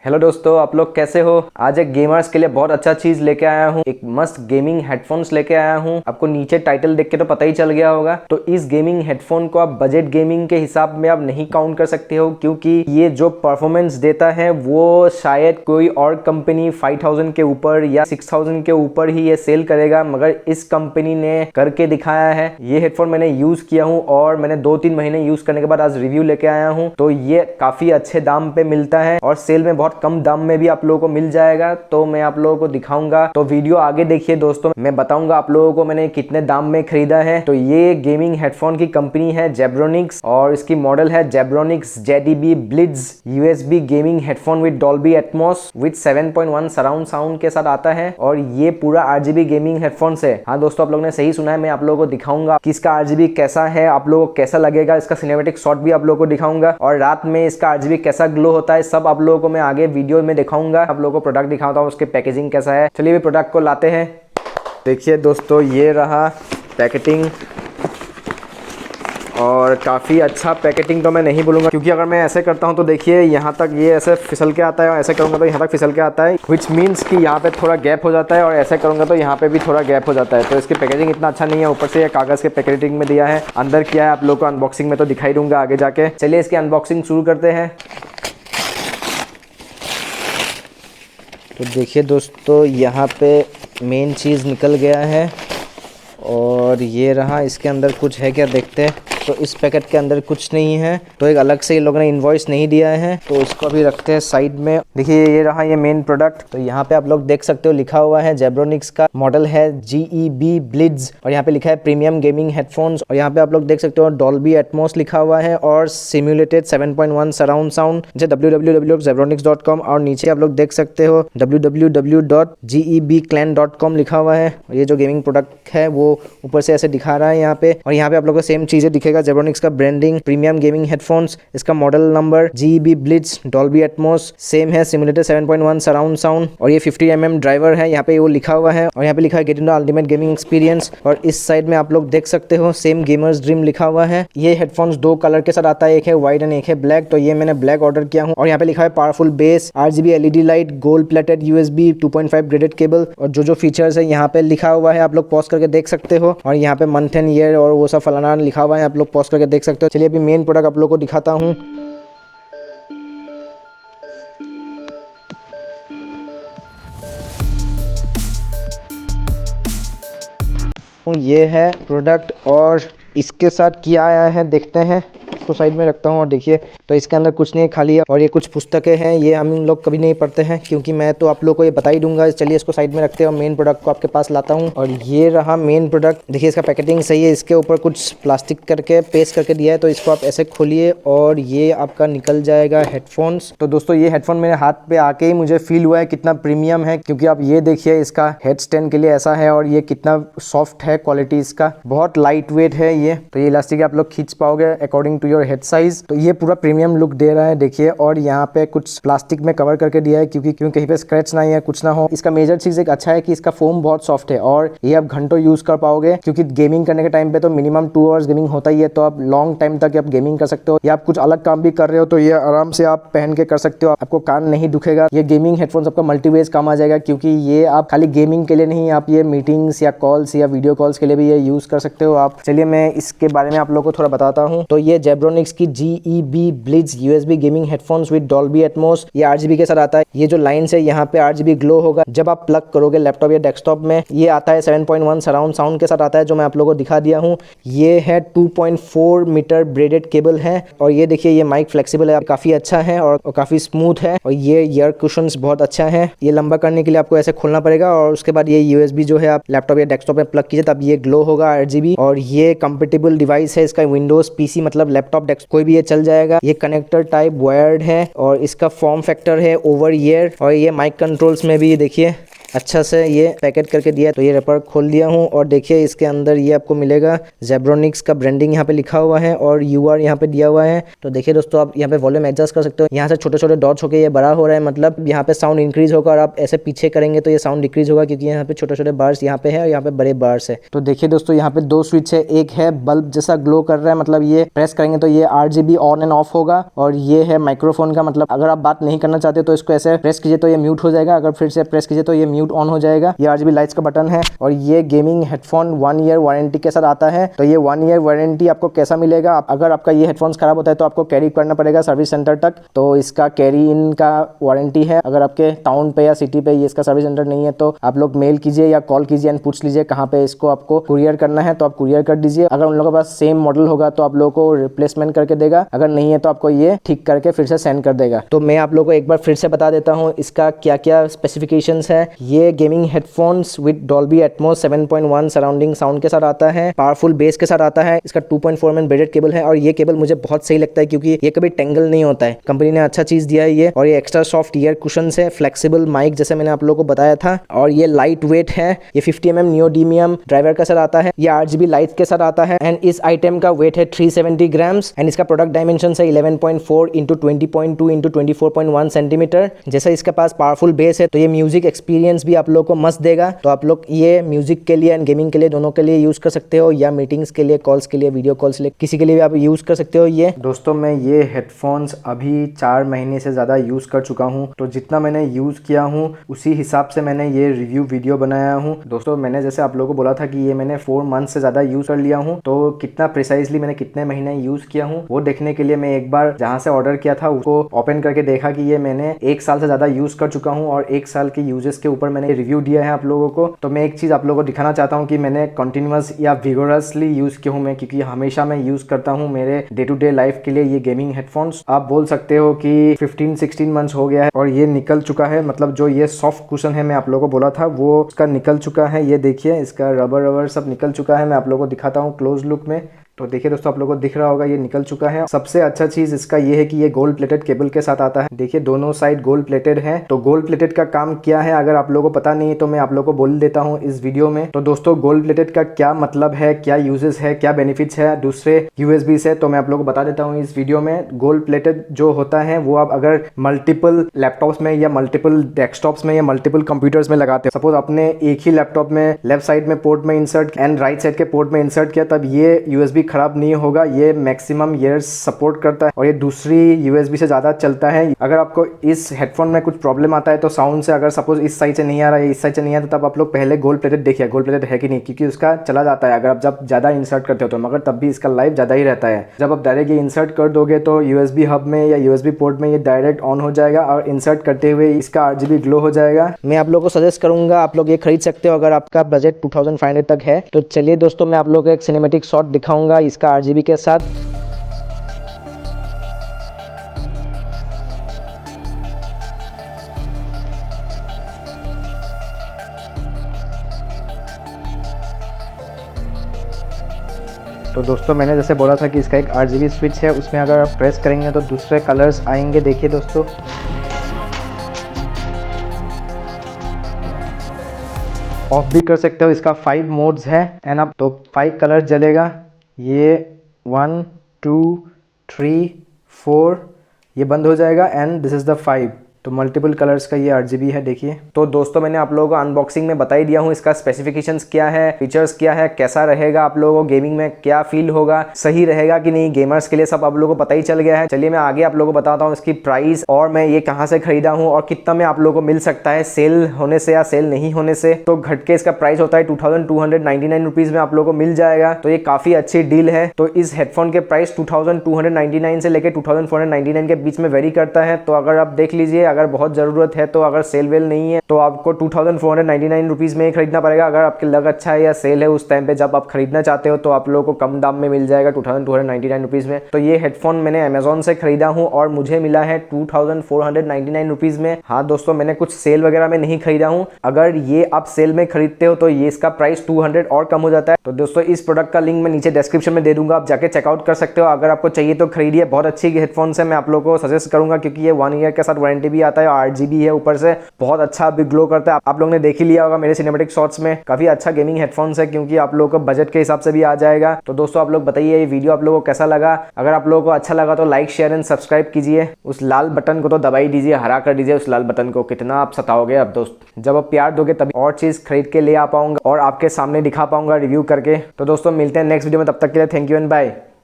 Hello दोस्तों, आप लोग कैसे हो। आज एक गेमर्स के लिए बहुत अच्छा चीज लेके आया हूँ। एक मस्त गेमिंग हेडफोन्स लेके आया हूँ। आपको नीचे टाइटल देख के तो पता ही चल गया होगा। तो इस गेमिंग हेडफोन को आप बजट गेमिंग के हिसाब में आप नहीं काउंट कर सकते हो, क्योंकि ये जो परफॉर्मेंस देता है वो शायद कोई और कंपनी 5000 के ऊपर या 6000 के ऊपर ही ये सेल करेगा, मगर इस कंपनी ने करके दिखाया है। ये हेडफोन मैंने यूज किया हूँ और मैंने 2-3 महीने यूज करने के बाद आज रिव्यू लेके आया हूँ। तो ये काफी अच्छे दाम पे मिलता है और सेल में बहुत कम दाम में भी आप लोगों को मिल जाएगा। तो मैं आप लोगों को दिखाऊंगा, तो वीडियो आगे देखिए दोस्तों। मैं बताऊंगा आप लोगों को मैंने कितने दाम में खरीदा है। तो ये गेमिंग हेडफोन की कंपनी है जेब्रोनिक्स और इसकी मॉडल है Zebronics JDB Blitz USB gaming headphone with Dolby Atmos with 7.1 surround sound के साथ आता है। और ये पूरा RGB गेमिंग हेडफोन है। हाँ दोस्तों, आप लोगों ने सही सुना है। मैं आप लोगों को दिखाऊंगा कि इसका RGB कैसा है, आप लोगों को कैसा लगेगा। इसका सिनेमैटिक शॉट भी आप लोगों को दिखाऊंगा और रात में इसका RGB कैसा ग्लो होता है सब आप लोगों को मैं आगे वीडियो में दिखाऊंगा। आप लोगों को प्रोडक्ट दिखाता हूँ, उसके पैकेजिंग कैसा है। चलिए भी प्रोडक्ट को लाते हैं। देखिए दोस्तों, ये रहा पैकेटिंग और काफ़ी अच्छा पैकेटिंग तो मैं नहीं बोलूँगा, क्योंकि अगर मैं ऐसे करता हूँ तो देखिए यहाँ तक ये ऐसे फिसल के आता है और ऐसे करूँगा तो यहाँ तक फिसल के आता है, विच मीन्स कि यहाँ पे थोड़ा गैप हो जाता है और ऐसे करूँगा तो यहाँ पे भी थोड़ा गैप हो जाता है। तो इसकी पैकेजिंग इतना अच्छा नहीं है। ऊपर से ये कागज़ के पैकेटिंग में दिया है। अंदर क्या है आप लोग को अनबॉक्सिंग में तो दिखाई दूंगा आगे जाके। चलिए इसकी अनबॉक्सिंग शुरू करते हैं। तो देखिए दोस्तों, यहाँ पे मेन चीज़ निकल गया है और ये रहा। इसके अंदर कुछ है क्या देखते हैं। तो इस पैकेट के अंदर कुछ नहीं है, तो एक अलग से ये लोगों ने इनवॉइस नहीं दिया है, तो इसको अभी रखते हैं साइड में। देखिए ये रहा ये मेन प्रोडक्ट। तो यहाँ पे आप लोग देख सकते हो लिखा हुआ है जेब्रोनिक्स का मॉडल है GEB Blitz और यहाँ पे लिखा है प्रीमियम गेमिंग हेडफोन्स। और यहाँ पे आप लोग देख सकते हो डॉल्बी एटमॉस लिखा हुआ है और सिम्युलेटेड 7.1 सराउंड साउंड, www.zebronics.com। और नीचे आप लोग देख सकते हो www.gebclan.com लिखा हुआ है। और ये जो गेमिंग प्रोडक्ट है वो ऊपर से ऐसे दिखा रहा है यहाँ पे। और यहाँ पे आप लोग को सेम चीजें दिखेगा, जेब्रोनिक्स का ब्रांडिंग, प्रीमियम गेमिंग हेडफोन्स, इसका model number GEB Blitz, Dolby Atmos same है, सिम्युलेटेड 7.1 सराउंड साउंड और ये 50 mm ड्राइवर है। यहाँ पे वो लिखा हुआ है और यहाँ पे लिखा है get in the ultimate gaming experience. और इस साइड में आप लोग देख सकते हो सेम गेमर्स ड्रीम लिखा हुआ है। ये हेडफोन्स 2 कलर के साथ आता है, एक है व्हाइट एंड एक है ब्लैक। तो ये मैंने ब्लैक ऑर्डर किया हूँ। और यहाँ पे लिखा है powerful base, RGB LED light, gold plated USB 2.5 graded cable और जो फीचर्स है यहाँ पे लिखा हुआ है, आप लोग पॉज करके देख सकते हो। और यहाँ पे मंथ एंड ईयर और वो सब फलाना लिखा हुआ है, आप लोग पॉज करके देख सकते हो। चलिए अभी मेन प्रोडक्ट आप लोग को दिखाता हूँ। ये है प्रोडक्ट और इसके साथ क्या आया है देखते हैं। इसको साइड में रखता हूँ और देखिए तो इसके अंदर कुछ नहीं खाली है। और ये कुछ पुस्तकें हैं, ये हम लोग कभी नहीं पढ़ते हैं क्योंकि मैं तो आप लोग को ये बता ही दूंगा। चलिए इसको साइड में रखते हैं और मेन प्रोडक्ट को आपके पास लाता हूँ। और ये रहा मेन प्रोडक्ट। देखिए इसका पैकेटिंग सही है, इसके ऊपर कुछ प्लास्टिक करके पेस्ट करके दिया है। तो इसको आप ऐसे खोलिए और ये आपका निकल जाएगा हेडफोन्स। तो दोस्तों ये हेडफोन मेरे हाथ पे आके ही मुझे फील हुआ है कितना प्रीमियम है, क्योंकि आप ये देखिए इसका हेड स्टैंड के लिए ऐसा है और ये कितना सॉफ्ट है, क्वालिटी इसका बहुत लाइट वेट है ये। तो ये इलास्टिक आप लोग खींच पाओगे according to your head size. तो ये पूरा प्रीमियम लुक दे रहा है देखिए। और यहाँ पे कुछ प्लास्टिक में कवर करके दिया है क्योंकि कहीं पे स्क्रैच ना है, कुछ ना हो। इसका मेजर चीज एक अच्छा है कि इसका फोम बहुत सॉफ्ट है और ये आप घंटों यूज कर पाओगे, क्योंकि गेमिंग करने के टाइम पे तो मिनिमम 2 आवर्स गेमिंग होता ही है। तो आप लॉन्ग टाइम तक आप गेमिंग कर सकते हो या आप कुछ अलग काम भी कर रहे हो तो ये आराम से आप पहन के कर सकते हो, आपको कान नहीं दुखेगा। ये गेमिंग हेडफोन्स आपका मल्टीवेज काम आ जाएगा, क्योंकि ये आप खाली गेमिंग के लिए नहीं, आप ये मीटिंग्स या कॉल्स या वीडियो कॉल्स के लिए भी ये यूज कर सकते हो आप। चलिए मैं इसके बारे में आप लोगों को थोड़ा बताता हूँ। तो ये जेब्रोनिक्स की GEB Blitz USB gaming headphones with Dolby Atmos, ये RGB के साथ आता है। ये जो लाइन्स है यहाँ पे RGB ग्लो होगा जब आप प्लग करोगे लैपटॉप या डेस्कटॉप में। ये आता है 7.1 सराउंड साउंड के साथ आता है, जो मैं आप लोगों को दिखा दिया हूँ। ये है 2.4 मीटर ब्रेडेड केबल है। और ये देखिए ये माइक फ्लेक्सिबल है, काफी अच्छा है और काफी स्मूथ है। और ये ईयर कुशंस बहुत अच्छा है। ये लंबा करने के लिए आपको ऐसे खोलना पड़ेगा और उसके बाद ये USB जो है आप लैपटॉप या डेस्कटॉप में प्लग कीजिए तब ये ग्लो होगा RGB। और ये कंपेटेबल डिवाइस है, इसका विंडोज PC मतलब लैपटॉप डेस्कटॉप कोई भी ये चल जाएगा। ये कनेक्टर टाइप वायर्ड है और इसका फॉर्म फैक्टर है ओवर ईयर। और ये माइक कंट्रोल्स में भी देखिए अच्छा से ये पैकेट करके दिया है। तो ये रैपर खोल दिया हूँ और देखिए इसके अंदर ये आपको मिलेगा जेब्रोनिक्स का ब्रांडिंग यहाँ पे लिखा हुआ है और यूआर यहाँ पे दिया हुआ है। तो देखिए दोस्तों, आप यहाँ पे वॉल्यूम एडजस्ट कर सकते हो। यहाँ से छोटे छोटे डॉट्स होकर ये बड़ा हो रहा है, मतलब यहाँ पे साउंड इंक्रीज होगा, और आप ऐसे पीछे करेंगे तो ये साउंड डिक्रीज होगा, क्योंकि यहाँ पे छोटे छोटे बार्स यहाँ पे है और यहाँ पे बड़े बार्स है। तो देखिए दोस्तों, यहाँ पे 2 स्विच है। एक है बल्ब जैसा ग्लो कर रहा है, मतलब ये प्रेस करेंगे तो ये RGB ऑन एंड ऑफ होगा, और ये है माइक्रोफोन का, मतलब अगर आप बात नहीं करना चाहते तो इसको ऐसे प्रेस कीजिए तो ये म्यूट हो जाएगा, अगर फिर से प्रेस कीजिए तो ये म्यूट ऑन हो जाएगा। ये RGB लाइट्स का बटन है। और ये गेमिंग हेडफोन 1 ईयर वारंटी के साथ आता है। तो ये 1 ईयर वारंटी आपको कैसा मिलेगा, अगर आपका ये हेडफोन्स खराब होता है तो आपको कैरी करना पड़ेगा सर्विस सेंटर तक। तो इसका कैरी इन का वारंटी है। अगर आपके टाउन पे या सिटी पे ये इसका सर्विस सेंटर नहीं है तो आप लोग मेल कीजिए या कॉल कीजिए एंड पूछ लीजिए कहाँ पे इसको आपको कुरियर करना है, तो आप कुरियर कर दीजिए। अगर उन लोगों के पास सेम मॉडल होगा तो आप लोगों को रिप्लेसमेंट करके देगा, अगर नहीं है तो आपको ये ठीक करके फिर से सेंड कर देगा। तो मैं आप लोगों को एक बार फिर से बता देता हूँ इसका क्या क्या स्पेसिफिकेशंस है। ये gaming headphones with Dolby Atmos 7.1 surrounding sound के साथ आता है, पावरफुल बेस के साथ आता है। इसका 2.4 mm ब्रेडेड केबल है और ये केबल मुझे बहुत सही लगता है क्योंकि ये कभी टेंगल नहीं होता है। कंपनी ने अच्छा चीज दिया है ये। और ये एक्स्ट्रा सॉफ्ट ईयर कुशन है, फ्लेक्सिबल माइक जैसे मैंने आप लोगों को बताया था, और ये लाइट वेट है। ये 50 mm नियोडीमियम ड्राइवर के साथ आता है। ये RGB लाइट के साथ आता है एंड इस आइटम का वेट है 370 ग्राम्स एंड इसका प्रोडक्ट डायमेंशन है 11.4 इंटू 20.2 इंटू 24.1 सेंटीमीटर। जैसा इसके पास पावरफुल बेस है तो ये म्यूजिक एक्सपीरियंस भी आप लोग को मस्त देगा। तो आप लोग ये म्यूजिक के लिए एंड गेमिंग के लिए दोनों के लिए यूज कर सकते हो, या मीटिंग्स के लिए, कॉल्स के लिए, वीडियो कॉल्स के लिए, किसी के लिए भी आप यूज कर सकते हो। ये दोस्तों, मैं ये हेडफोन्स अभी 4 महीने से ज़्यादा यूज़ कर चुका हूँ। तो जितना मैंने यूज़ किया हूँ उसी हिसाब से मैंने ये रिव्यू वीडियो बनाया हूँ। दोस्तों, मैंने जैसे आप लोगों को बोला था कि ये मैंने 4 मंथ से ज़्यादा यूज़ कर लिया हूँ, तो कितना प्रिसाइजली मैंने कितने महीने यूज़ किया हूँ वो देखने के लिए मैं एक बार जहाँ से ऑर्डर किया था उसको ओपन करके देखा कि ये मैंने 1 साल से ज़्यादा यूज़ कर चुका हूँ और 1 साल के यूजेस के ऊपर मैंने रिव्यू दिया है आप लोगों को। तो मैं एक चीज़ आप लोगों को दिखाना चाहता हूँ कि मैंने कंटिन्यूअस या विगोरसली यूज़ किया हूँ मैं, क्योंकि हमेशा मैं यूज़ करता हूँ मेरे डे टू डे लाइफ के लिए ये गेमिंग हेडफोन्स। आप बोल सकते हो कि 15-16 मंथ्स हो गया है और ये निकल चुका है, मतलब जो ये सॉफ्ट कुशन है मैं आप लोगों को बोला था वो उसका निकल चुका है। ये देखिए इसका रबर सब निकल चुका है। मैं आप लोगों को दिखाता हूँ क्लोज लुक में। तो देखिए दोस्तों, आप लोगों को दिख रहा होगा ये निकल चुका है। सबसे अच्छा चीज इसका ये है कि ये गोल्ड प्लेटेड केबल के साथ आता है। देखिए दोनों साइड गोल्ड प्लेटेड है। तो गोल्ड प्लेटेड का काम क्या है अगर आप लोगों को पता नहीं है तो मैं आप लोगों को बोल देता हूँ इस वीडियो में। तो दोस्तों, गोल्ड प्लेटेड का क्या मतलब है, क्या यूजेस है, क्या बेनिफिट्स है दूसरे यूएसबी से, तो मैं आप लोगों को बता देता हूँ इस वीडियो में। गोल्ड प्लेटेड जो होता है वो आप अगर मल्टीपल लैपटॉप्स में या मल्टीपल डेस्कटॉप्स में या मल्टीपल कंप्यूटर्स में लगाते हो, सपोज आपने एक ही लैपटॉप में लेफ्ट साइड में पोर्ट में इंसर्ट एंड राइट साइड के पोर्ट में इंसर्ट किया, तब ये यूएसबी खराब नहीं होगा। ये मैक्सिमम ईयर्स सपोर्ट करता है और ये दूसरी यूएसबी से ज़्यादा चलता है। अगर आपको इस हेडफोन में कुछ प्रॉब्लम आता है तो साउंड से, अगर सपोज इस साइड से नहीं आ रहा है, इस साइड से नहीं आता, तब आप लोग पहले गोल्ड प्लेटेड देखिए गोल्ड प्लेटेड है कि नहीं, क्योंकि उसका चला जाता है अगर आप जब ज़्यादा इंसर्ट करते हो तो, मगर तब भी इसका लाइफ ज़्यादा ही रहता है। जब आप डायरेक्ट ये इंसर्ट कर दोगे तो यूएसबी हब में या यूएसबी पोर्ट में ये डायरेक्ट ऑन हो जाएगा और इंसर्ट करते हुए इसका RGB ग्लो हो जाएगा। मैं आप लोगों को सजेस्ट करूंगा आप लोग ये खरीद सकते हो अगर आपका बजट 2500 तक है। तो चलिए दोस्तों, मैं आप लोगों को एक सिनेमेटिक शॉट दिखाऊंगा इसका RGB के साथ। तो दोस्तों, मैंने जैसे बोला था कि इसका एक RGB स्विच है, उसमें अगर आप प्रेस करेंगे तो दूसरे कलर्स आएंगे। देखिए दोस्तों, ऑफ भी कर सकते हो। इसका 5 मोड्स है एंड अब तो 5 कलर जलेगा। ये 1 2 3 4 ये बंद हो जाएगा एंड दिस इज द 5। तो मल्टीपल कलर्स का ये RGB है। देखिए तो दोस्तों, मैंने आप लोगों को अनबॉक्सिंग में बता ही दिया हूँ इसका स्पेसिफिकेशंस क्या है, फीचर्स क्या है, कैसा रहेगा, आप लोगों को गेमिंग में क्या फील होगा, सही रहेगा कि नहीं, गेमर्स के लिए सब आप लोगों को पता ही चल गया है। चलिए मैं आगे आप लोगों को बताता हूँ इसकी प्राइस और मैं ये कहाँ से खरीदा हूँ और कितना में आप लोगों को मिल सकता है सेल होने से या सेल नहीं होने से। तो घट के इसका प्राइस होता है 2299 रुपीज में आप लोगों को मिल जाएगा। तो ये काफी अच्छी डील है। तो इस हेडफोन के प्राइस 2299 से लेकर 2499 के बीच में वेरी करता है। तो अगर आप देख लीजिए, अगर बहुत जरूरत है तो, अगर सेल वेल नहीं है तो आपको 2499 रुपीज में ही खरीदना पड़ेगा। अगर आपके लग अच्छा है या सेल है उस टाइम पे जब आप खरीदना चाहते हो तो आप लोगों को कम दाम में मिल जाएगा 2299 रुपीज में। तो ये हेडफोन मैंने अमेजोन से खरीदा हूँ और मुझे मिला है 2499 रुपीज में। हाँ दोस्तों, मैंने कुछ सेल वगैरह में नहीं खरीदा हूँ। अगर ये आप सेल में खरीदते हो तो ये इसका प्राइस 200 और कम हो जाता है। तो दोस्तों, इस प्रोडक्ट का लिंक मैं नीचे डिस्क्रिप्शन में दे दूंगा, आप जाके चेकआउट कर सकते हो। अगर आपको चाहिए तो खरीदिए, बहुत अच्छी हेडफोन है। मैं आप लोगों को सजेस्ट करूंगा क्योंकि ये 1 ईयर के साथ वारंटी भी भी आता है, 8GB है ऊपर से, बहुत अच्छा भी ग्लो करता है। आप लोगों ने देख ही लिया होगा मेरे सिनेमेटिक शॉट्स में। काफी अच्छा गेमिंग हेडफोन्स है क्योंकि आप लोगों को बजट के हिसाब से भी आ जाएगा। तो दोस्तों आप लोग बताइए ये वीडियो आप लोगों को कैसा लगा। अगर आप लोगों को अच्छा लगा तो लाइक शेयर एंड सब्सक्राइब कीजिए। उस लाल बटन को तो दबा ही दीजिए, हरा कर दीजिए उस लाल बटन को। कितना आप सताओगे अब दोस्त, जब आप प्यार दोगे तभी और चीज खरीद के ले आ पाऊंगा और आपके सामने दिखा पाऊंगा रिव्यू करके। तो दोस्तों मिलते हैं नेक्स्ट वीडियो में, तब तक के लिए थैंक यू एंड बाय।